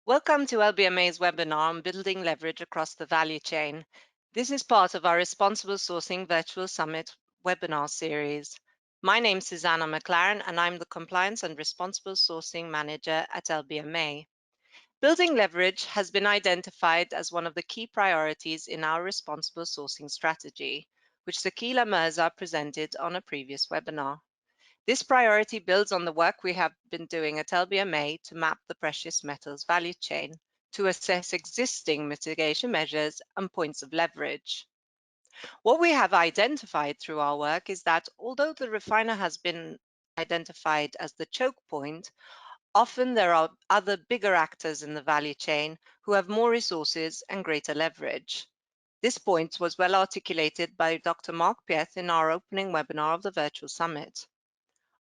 Welcome to LBMA's webinar on building leverage across the value chain. This is part of our Responsible Sourcing Virtual Summit webinar series. My name is Susanna McLaren and I'm the Compliance and Responsible Sourcing Manager at LBMA. Building leverage has been identified as one of the key priorities in our responsible sourcing strategy, which Sakila Mirza presented on a previous webinar. This priority builds on the work we have been doing at LBMA to map the precious metals value chain to assess existing mitigation measures and points of leverage. What we have identified through our work is that although the refiner has been identified as the choke point, often there are other bigger actors in the value chain who have more resources and greater leverage. This point was well articulated by Dr. Mark Pieth in our opening webinar of the virtual summit.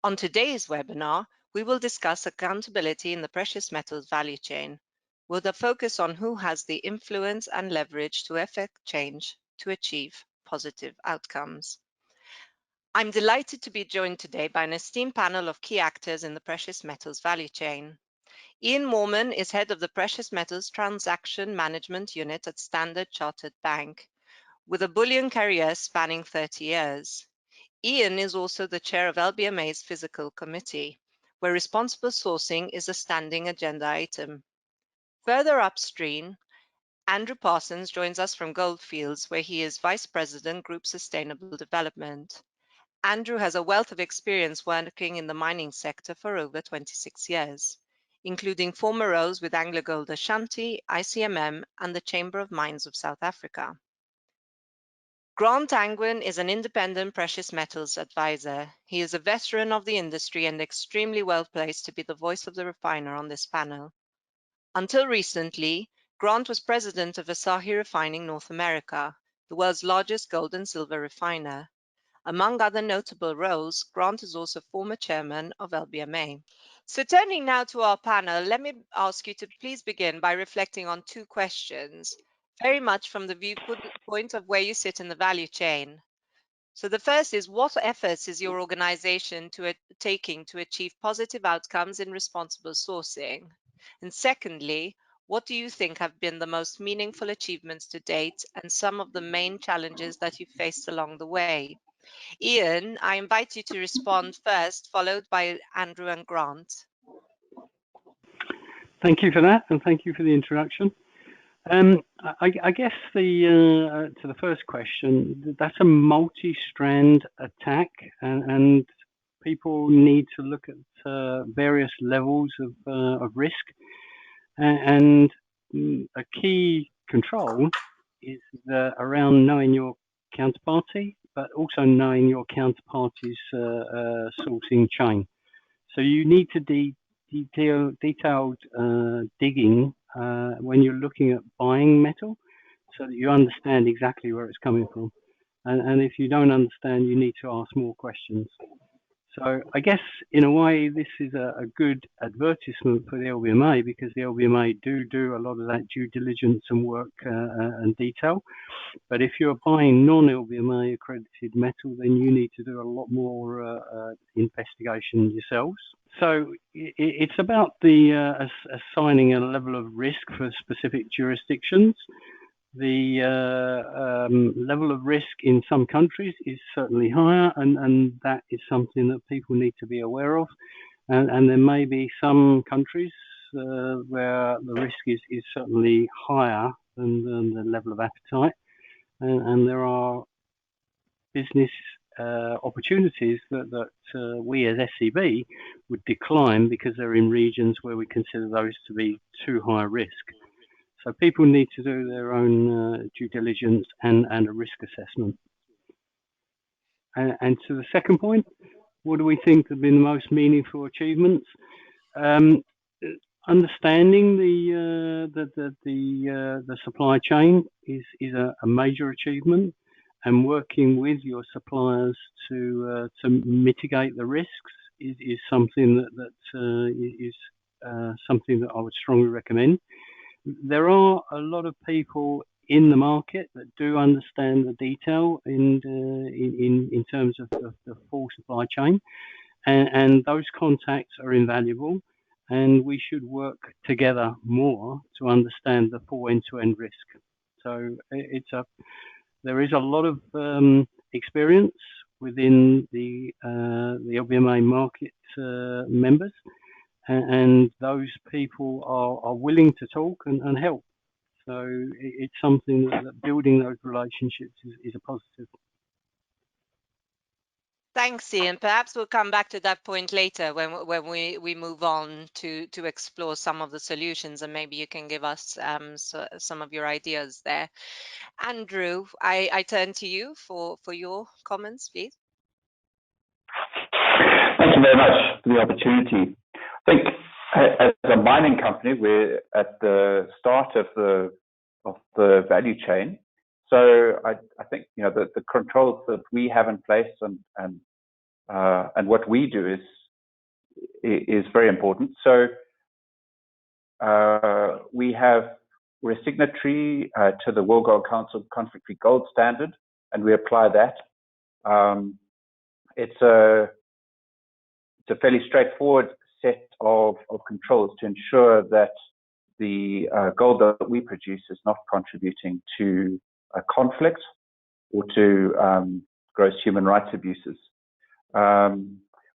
On today's webinar, we will discuss accountability in the precious metals value chain, with a focus on who has the influence and leverage to effect change to achieve positive outcomes. I'm delighted to be joined today by an esteemed panel of key actors in the precious metals value chain. Ian Moorman is head of the Precious Metals Transaction Management Unit at Standard Chartered Bank, with a bullion career spanning 30 years. Ian is also the chair of LBMA's Physical Committee, where responsible sourcing is a standing agenda item. Further upstream, Andrew Parsons joins us from Goldfields, where he is Vice President, Group Sustainable Development. Andrew has a wealth of experience working in the mining sector for over 26 years, including former roles with AngloGold Ashanti, ICMM, and the Chamber of Mines of South Africa. Grant Angwin is an independent precious metals advisor. He is a veteran of the industry and extremely well placed to be the voice of the refiner on this panel. Until recently, Grant was president of Asahi Refining North America, the world's largest gold and silver refiner. Among other notable roles, Grant is also former chairman of LBMA. So turning now to our panel, let me ask you to please begin by reflecting on two questions, very much from the viewpoint of where you sit in the value chain. So the first is, what efforts is your organization taking to achieve positive outcomes in responsible sourcing? And secondly, what do you think have been the most meaningful achievements to date and some of the main challenges that you've faced along the way? Ian, I invite you to respond first, followed by Andrew and Grant. Thank you for that, and thank you for the introduction. I guess to the first question, that's a multi-strand attack, and people need to look at various levels of risk. And a key control is around knowing your counterparty, but also knowing your counterparty's sourcing chain. So you need to detailed digging when you're looking at buying metal, so that you understand exactly where it's coming from. And if you don't understand, you need to ask more questions. So I guess in a way, this is a good advertisement for the LBMA, because the LBMA do a lot of that due diligence and work and detail. But if you're buying non-LBMA accredited metal, then you need to do a lot more investigation yourselves. So it's about the assigning a level of risk for specific jurisdictions. The level of risk in some countries is certainly higher, and that is something that people need to be aware of. And there may be some countries where the risk is certainly higher than the level of appetite. And there are business opportunities that we as SCB would decline because they're in regions where we consider those to be too high risk. So people need to do their own due diligence and a risk assessment. And to the second point, what do we think have been the most meaningful achievements? Understanding the supply chain is a major achievement, and working with your suppliers to mitigate the risks is something that something that I would strongly recommend. There are a lot of people in the market that do understand the detail in terms of the full supply chain, and those contacts are invaluable. and we should work together more to understand the full end-to-end risk. So there is a lot of experience within the LBMA market members, and those people are willing to talk and help. So it's something that building those relationships is a positive. Thanks, Ian. Perhaps we'll come back to that point later when we move on to explore some of the solutions, and maybe you can give us some of your ideas there. Andrew, I turn to you for your comments, please. Thank you very much for the opportunity. I think as a mining company, we're at the start of the value chain. So I think the controls that we have in place and what we do is very important. So we're a signatory to the World Gold Council Conflict-Free Gold Standard, and we apply that. It's a fairly straightforward set of controls to ensure that the gold that we produce is not contributing to a conflict or to gross human rights abuses.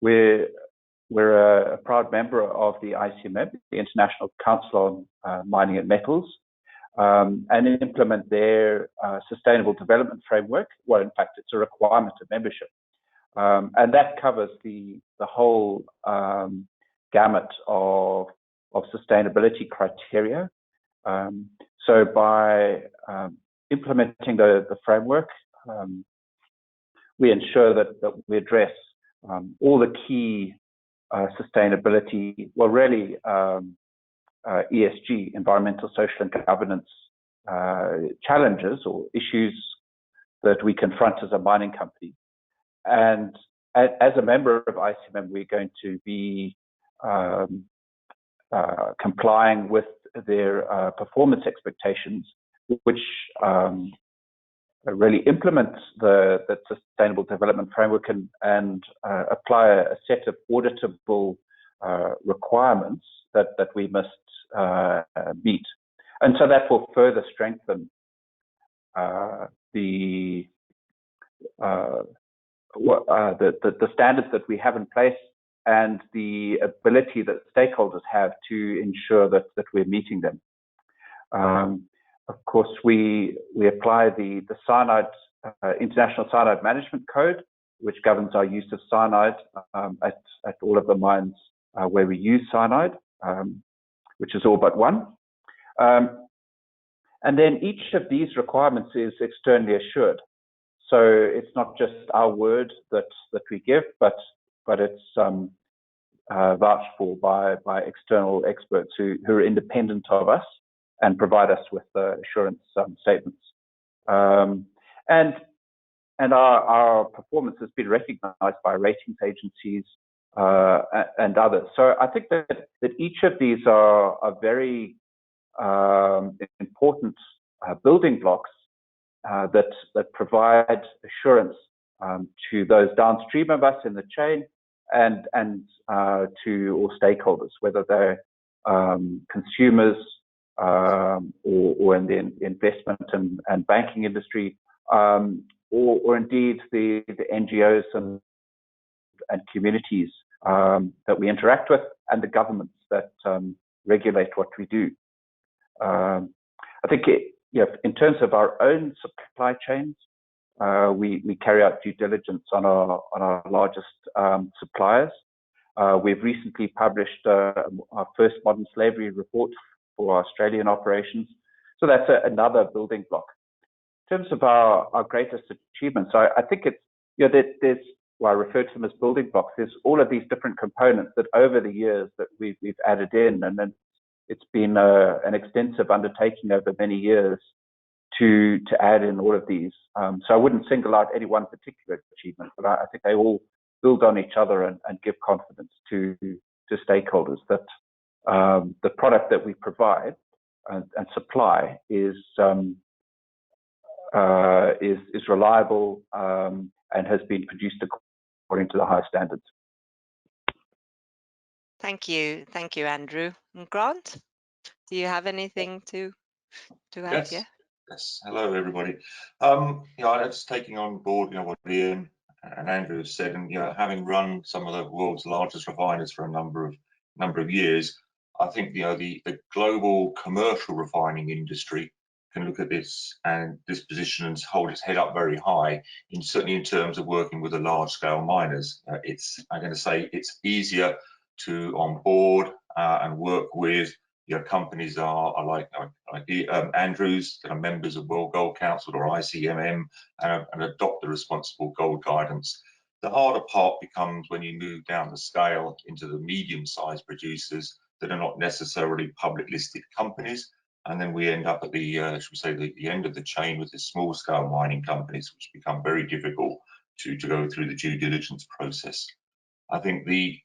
We're a proud member of the ICMM, the International Council on Mining and Metals, and implement their sustainable development framework. Well, in fact, it's a requirement of membership. And that covers the whole gamut of sustainability criteria. So by implementing the framework, we ensure that we address all the key sustainability, well, really ESG, environmental, social, and governance challenges or issues that we confront as a mining company. And as a member of ICMM, we're going to be complying with their performance expectations, which really implements the sustainable development framework and apply a set of auditable requirements that we must meet. And so that will further strengthen the standards that we have in place and the ability that stakeholders have to ensure that we're meeting them. Of course, we apply the cyanide International Cyanide Management Code, which governs our use of cyanide at all of the mines where we use cyanide, which is all but one. And then each of these requirements is externally assured. So it's not just our word that we give, but it's vouched for by external experts who are independent of us and provide us with assurance statements. And our performance has been recognized by ratings agencies and others. So I think that each of these are very important building blocks that provide assurance to those downstream of us in the chain and to all stakeholders, whether they're consumers or in the investment and banking industry, or indeed the NGOs and communities that we interact with, and the governments that regulate what we do. I think in terms of our own supply chains, we carry out due diligence on our largest suppliers. We've recently published our first modern slavery report for our Australian operations. So that's another building block. In terms of our greatest achievements, I think it's, there's, well, I refer to them as building blocks. There's all of these different components that over the years that we've added in, and then it's been an extensive undertaking over many years to add in all of these. So I wouldn't single out any one particular achievement, but I think they all build on each other and give confidence to stakeholders that the product that we provide and supply is reliable and has been produced according to the high standards. Thank you, Andrew. And Grant, do you have anything to add here? Yes. Hello, everybody. Yeah, just taking on board, what Ian and Andrew have said, and having run some of the world's largest refiners for a number of years, I think the global commercial refining industry can look at this position and hold its head up very high, certainly in terms of working with the large scale miners. I'm going to say it's easier to onboard and work with companies are like Andrews, that are members of World Gold Council or ICMM, and adopt the responsible gold guidance. The harder part becomes when you move down the scale into the medium-sized producers that are not necessarily public listed companies, and then we end up at the should we say the end of the chain with the small-scale mining companies, which become very difficult to go through the due diligence process. I think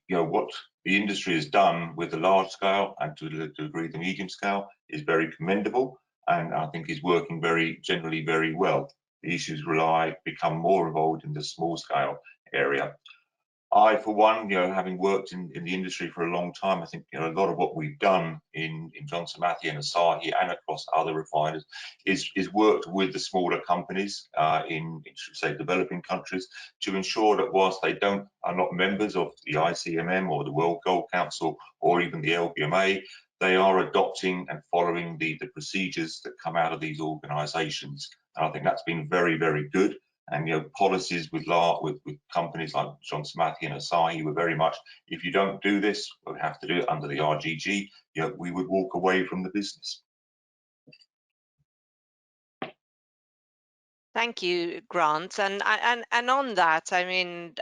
what the industry has done with the large scale and to a degree the medium scale is very commendable, and I think is working generally very well. The issues become more involved in the small scale area. I, for one, having worked in the industry for a long time, I think a lot of what we've done in Johnson Matthey and Asahi and across other refiners is worked with the smaller companies in should we say developing countries to ensure that whilst they are not members of the ICMM or the World Gold Council or even the LBMA, they are adopting and following the procedures that come out of these organisations. And I think that's been very, very good. And policies with companies like Johnson Matthey and Asahi were very much, if you don't do this, we have to do it under the RGG. We would walk away from the business. Thank you, Grant. And on that, I mean,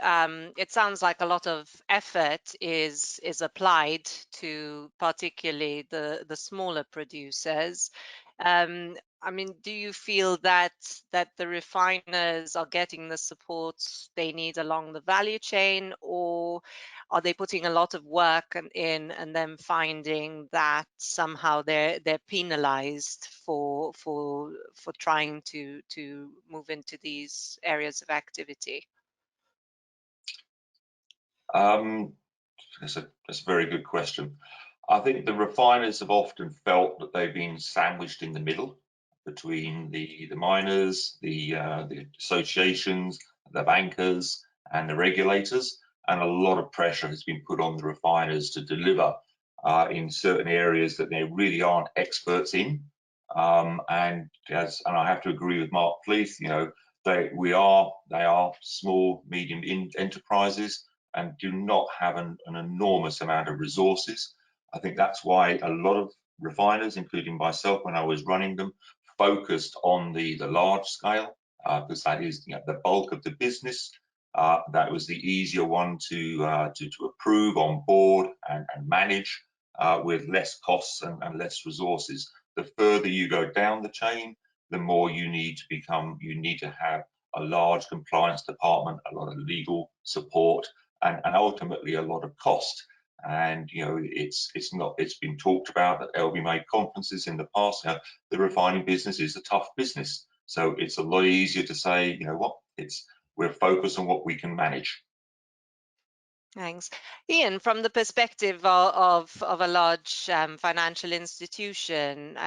it sounds like a lot of effort is applied to particularly the smaller producers. I mean, do you feel that the refiners are getting the support they need along the value chain, or are they putting a lot of work in and then finding that somehow they're penalized for trying to move into these areas of activity? That's a very good question. I think the refiners have often felt that they've been sandwiched in the middle between the miners, the associations, the bankers, and the regulators, and a lot of pressure has been put on the refiners to deliver in certain areas that they really aren't experts in. And I have to agree with Mark Fleeth, they are small, medium enterprises and do not have an enormous amount of resources. I think that's why a lot of refiners, including myself when I was running them, focused on the large scale because that is the bulk of the business. That was the easier one to approve on board and manage with less costs and less resources. The further you go down the chain, the more you need to have a large compliance department, a lot of legal support, and ultimately a lot of cost. And it's been talked about at LBMA conferences in the past. The refining business is a tough business, so it's a lot easier to say, we're focused on what we can manage. Thanks. Ian, from the perspective of a large financial institution,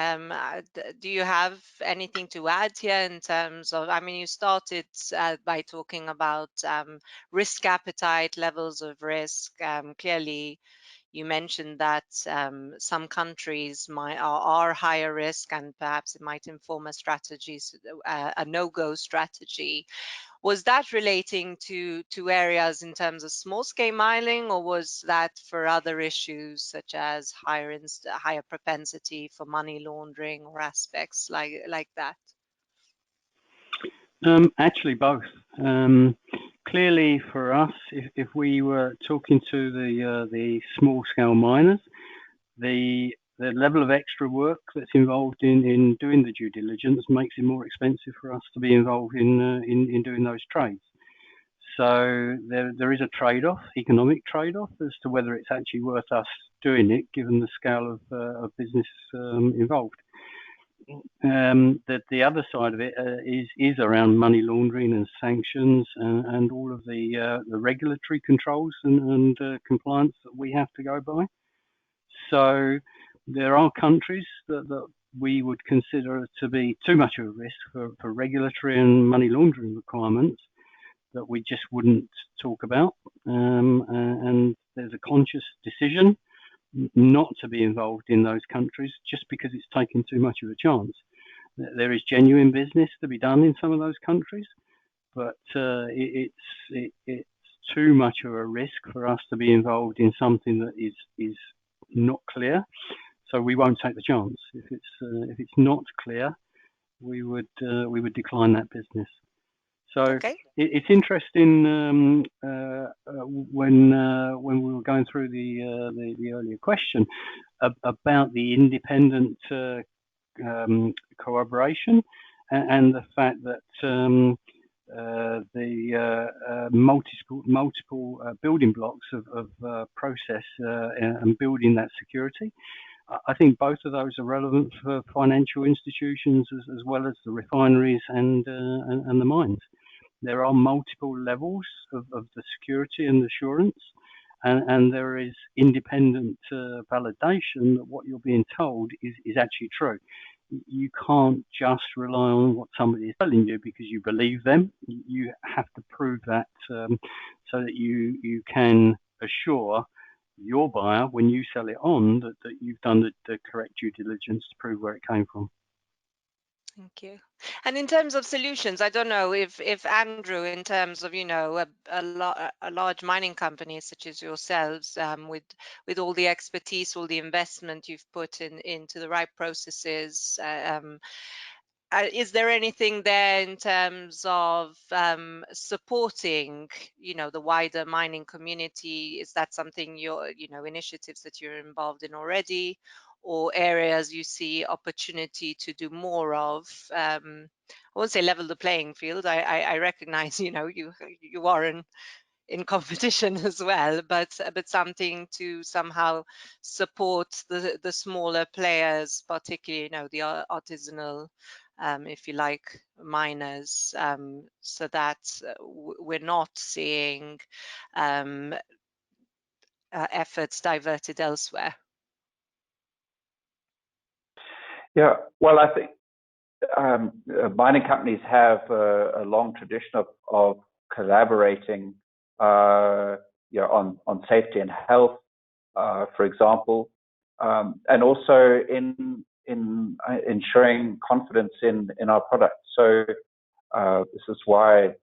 do you have anything to add here in terms of, I mean, you started by talking about risk appetite, levels of risk. Clearly, you mentioned that some countries are higher risk and perhaps it might inform a no-go strategy. Was that relating to areas in terms of small-scale mining, or was that for other issues such as higher propensity for money laundering or aspects like that? Actually, both. Clearly, for us, if we were talking to the small-scale miners, the level of extra work that's involved in doing the due diligence makes it more expensive for us to be involved in doing those trades. So there is a trade-off, economic trade-off, as to whether it's actually worth us doing it, given the scale of business involved. the other side of it is around money laundering and sanctions and all of the regulatory controls and compliance that we have to go by. So there are countries that we would consider to be too much of a risk for regulatory and money laundering requirements that we just wouldn't talk about. And there's a conscious decision not to be involved in those countries just because it's taken too much of a chance. There is genuine business to be done in some of those countries, but it's too much of a risk for us to be involved in something that is not clear. So we won't take the chance. If it's not clear, we would decline that business. So Okay. it's interesting when we were going through the earlier question about the independent corroboration and the fact that the multiple building blocks of process and building that security. I think both of those are relevant for financial institutions as well as the refineries and the mines. There are multiple levels of the security and assurance, and there is independent validation that what you're being told is actually true. You can't just rely on what somebody is telling you because you believe them. You have to prove that so that you can assure your buyer when you sell it on that you've done the correct due diligence to prove where it came from. Thank you. And in terms of solutions, I don't know if Andrew, in terms of a large mining company such as yourselves, with all the expertise, all the investment you've put into the right processes, is there anything there in terms of supporting, the wider mining community? Is that something initiatives that you're involved in already, or areas you see opportunity to do more of? I won't say level the playing field. I recognize, you are in competition as well, but something to somehow support the smaller players, particularly, the artisanal, if you like, miners, so that we're not seeing efforts diverted elsewhere. Yeah, well, I think mining companies have a long tradition of collaborating, on safety and health, for example, and also in ensuring confidence in our products. So this is why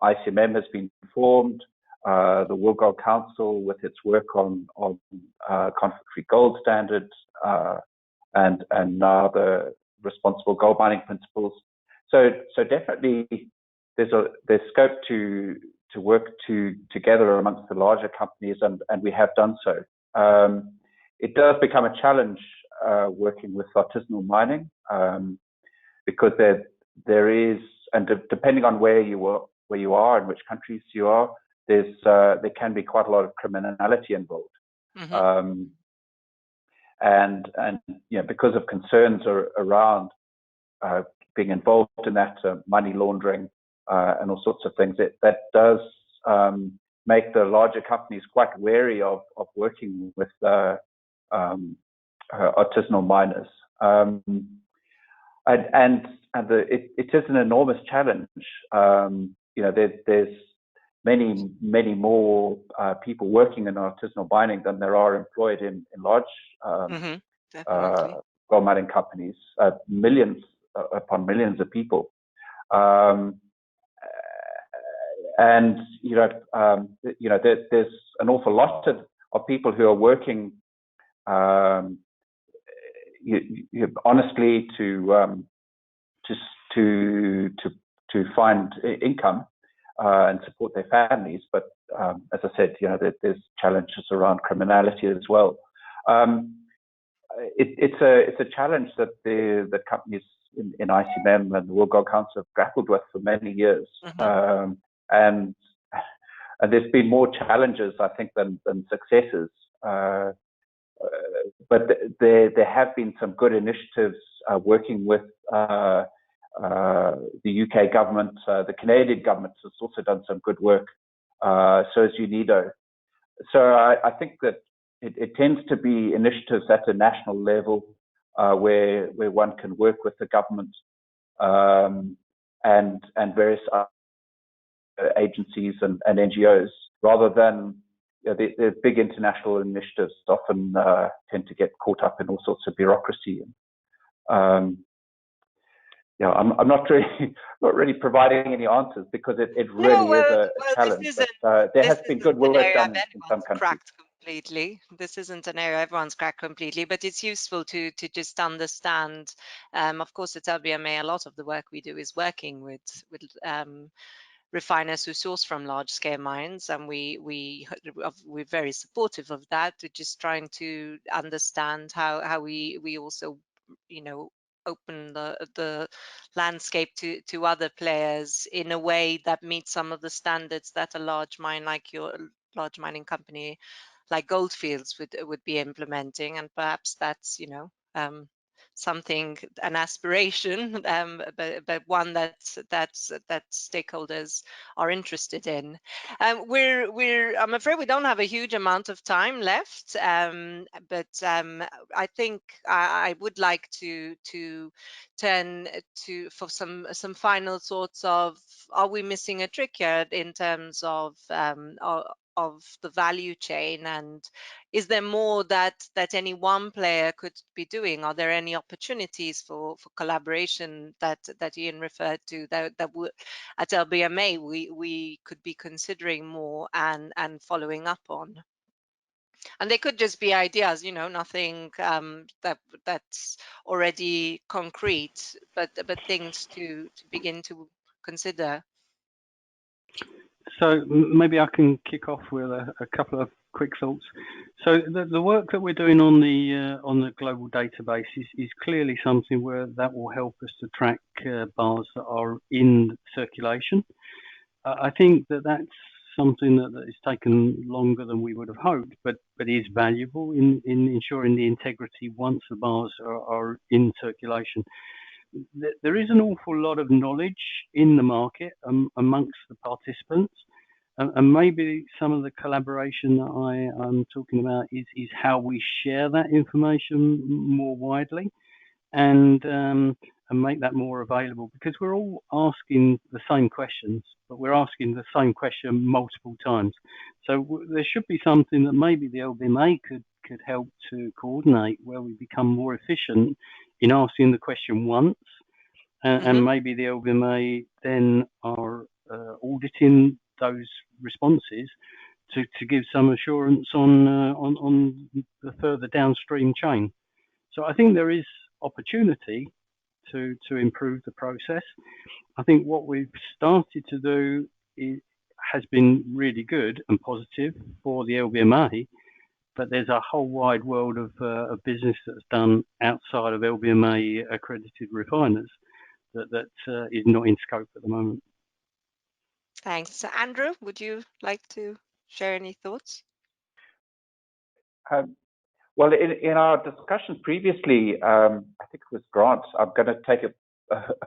ICMM has been formed. The World Gold Council, with its work on conflict-free gold standards, and now the responsible gold mining principles. So definitely there's scope to work together amongst the larger companies, and we have done so. It does become a challenge working with artisanal mining, because there is, and depending on where you are and which countries you are, there can be quite a lot of criminality involved. Mm-hmm. And because of concerns around being involved in that, money laundering and all sorts of things, that does make the larger companies quite wary of working with artisanal miners. It is an enormous challenge. There's many more people working in artisanal mining than there are employed in large gold mining companies. Millions upon millions of people, and there's an awful lot of people who are working honestly to find income and support their families, but as I said, there's challenges around criminality as well. It's a challenge that the companies in ICMM and the World Gold Council have grappled with for many years. Mm-hmm. And there's been more challenges, I think, than successes but there have been some good initiatives working with the UK government. The Canadian government has also done some good work. So has UNIDO. So I think that it tends to be initiatives at a national level where one can work with the government and various agencies and NGOs, rather than the big international initiatives often tend to get caught up in all sorts of bureaucracy. I'm not really providing any answers, because it really is a challenge. But there has been good work done in some countries. Completely. This isn't an area everyone's cracked completely, but it's useful to just understand. Of course, at LBMA, a lot of the work we do is working with refiners who source from large-scale mines, and we're very supportive of that. We're just trying to understand how we also, open the landscape to other players in a way that meets some of the standards that a large large mining company like Goldfields would be implementing, and perhaps that's something, an aspiration, but one that stakeholders are interested in. I'm afraid we don't have a huge amount of time left, but I think I would like to turn for some final thoughts of, are we missing a trick here in terms of the value chain, and is there more that any one player could be doing? Are there any opportunities for collaboration that Ian referred to that at LBMA we could be considering more and following up on? And they could just be ideas, nothing that's already concrete, but things to begin to consider. So maybe I can kick off with a couple of quick thoughts. So the work that we're doing on the global database is clearly something where that will help us to track bars that are in circulation. I think that's something that is taken longer than we would have hoped, but is valuable in ensuring the integrity once the bars are in circulation. There is an awful lot of knowledge in the market amongst the participants, and maybe some of the collaboration that I am talking about is how we share that information more widely and make that more available, because we're all asking the same questions, but we're asking the same question multiple times. So there should be something that maybe the LBMA could help to coordinate, where we become more efficient in asking the question once, and maybe the LBMA then are auditing those responses to give some assurance on the further downstream chain. So I think there is opportunity to improve the process. I think what we've started to do has been really good and positive for the LBMA, but there's a whole wide world of business that's done outside of LBMA accredited refiners that is not in scope at the moment. Thanks. So Andrew, would you like to share any thoughts? Well, in our discussion previously, I think it was Grant, I'm going to take a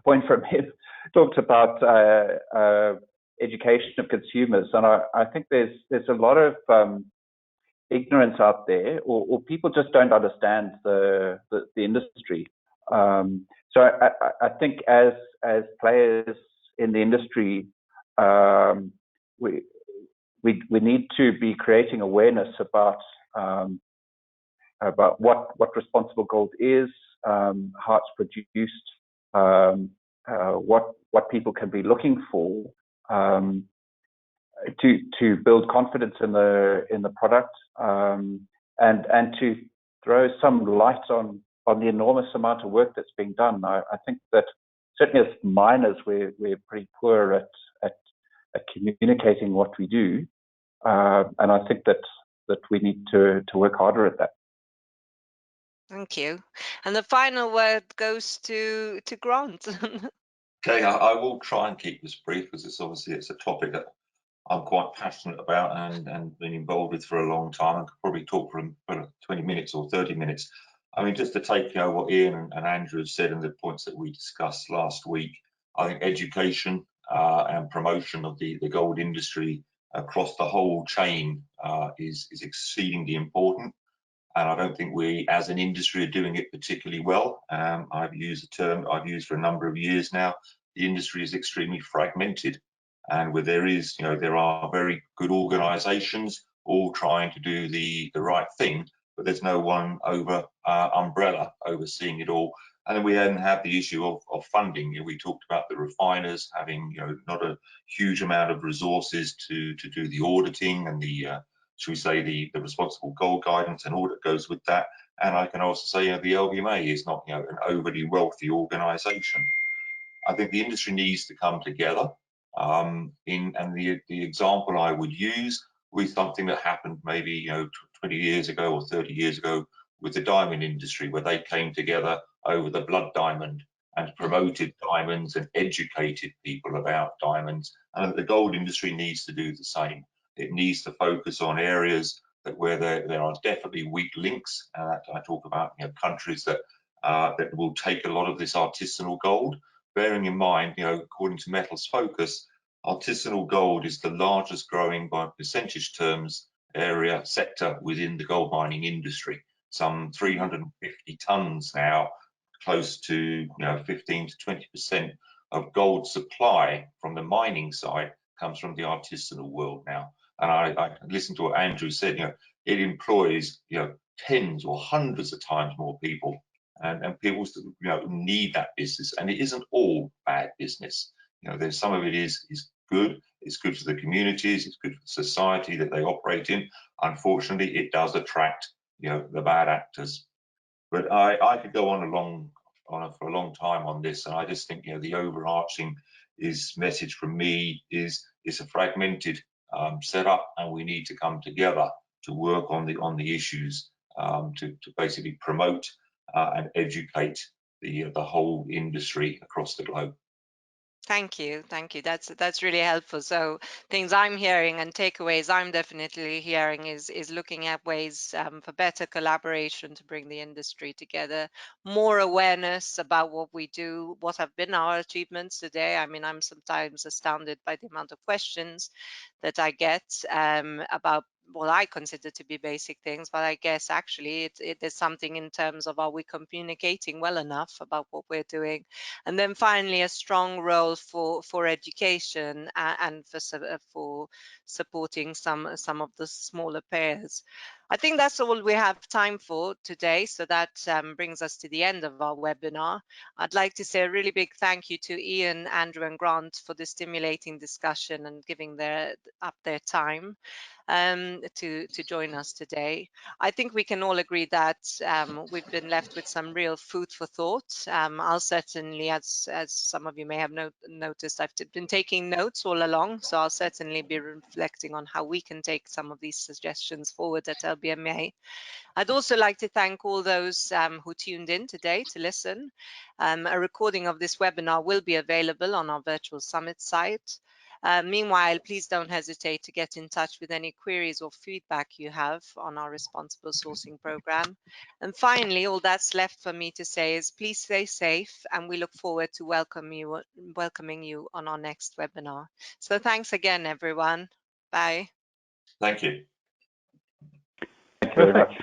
point from him, talked about education of consumers. And I think there's a lot of ignorance out there, or people just don't understand the industry. So I think as players in the industry, we need to be creating awareness about what responsible gold is, how it's produced, what people can be looking for, to build confidence in the product, and to throw some light on the enormous amount of work that's being done. I think that certainly as miners, we're pretty poor at communicating what we do, and I think that we need to work harder at that. Thank you. And the final word goes to Grant. Okay, I will try and keep this brief, because it's a topic that I'm quite passionate about and been involved with for a long time, and could probably talk for 20 minutes or 30 minutes. I mean, just to take what Ian and Andrew have said and the points that we discussed last week, I think education and promotion of the gold industry across the whole chain is exceedingly important. And I don't think we as an industry are doing it particularly well. I've used a term I've used for a number of years now. The industry is extremely fragmented, and where there are very good organisations all trying to do the right thing, but there's no one umbrella overseeing it all. And then we then have the issue of funding. We talked about the refiners having not a huge amount of resources to do the auditing and the should we say the responsible gold guidance and audit goes with that. And I can also say the LBMA is not an overly wealthy organisation. I think the industry needs to come together. And the example I would use was something that happened maybe 20 years ago or 30 years ago with the diamond industry, where they came together over the blood diamond and promoted diamonds and educated people about diamonds. And the gold industry needs to do the same. It needs to focus on areas where there are definitely weak links. I talk about countries that will take a lot of this artisanal gold. Bearing in mind, according to Metals Focus, artisanal gold is the largest growing by percentage terms sector within the gold mining industry. Some 350 tons now, close to 15 to 20% of gold supply from the mining side comes from the artisanal world now. And I listened to what Andrew said. It employs tens or hundreds of times more people. And people need that business, and it isn't all bad business. There's some of it is good. It's good for the communities. It's good for the society that they operate in. Unfortunately, it does attract the bad actors. But I could go on for a long time on this, and I just think the overarching message from me is it's a fragmented setup, and we need to come together to work on the issues to basically promote and educate the whole industry across the globe. Thank you. That's really helpful. So things I'm hearing and takeaways I'm definitely hearing is looking at ways for better collaboration to bring the industry together, more awareness about what we do, what have been our achievements today. I mean, I'm sometimes astounded by the amount of questions that I get about what I consider to be basic things, but I guess actually it is something in terms of, are we communicating well enough about what we're doing? And then finally, a strong role for education and for supporting some of the smaller players. I think that's all we have time for today. So that brings us to the end of our webinar. I'd like to say a really big thank you to Ian, Andrew and Grant for the stimulating discussion and giving up their time to join us today. I think we can all agree that we've been left with some real food for thought. I'll certainly, as some of you may have noticed, I've been taking notes all along, so I'll certainly be reflecting on how we can take some of these suggestions forward at LBMA. I'd also like to thank all those who tuned in today to listen. A recording of this webinar will be available on our virtual summit site. Meanwhile, please don't hesitate to get in touch with any queries or feedback you have on our responsible sourcing program. And finally, all that's left for me to say is please stay safe, and we look forward to welcoming you on our next webinar. So thanks again, everyone. Bye. Thank you. Thank you very much.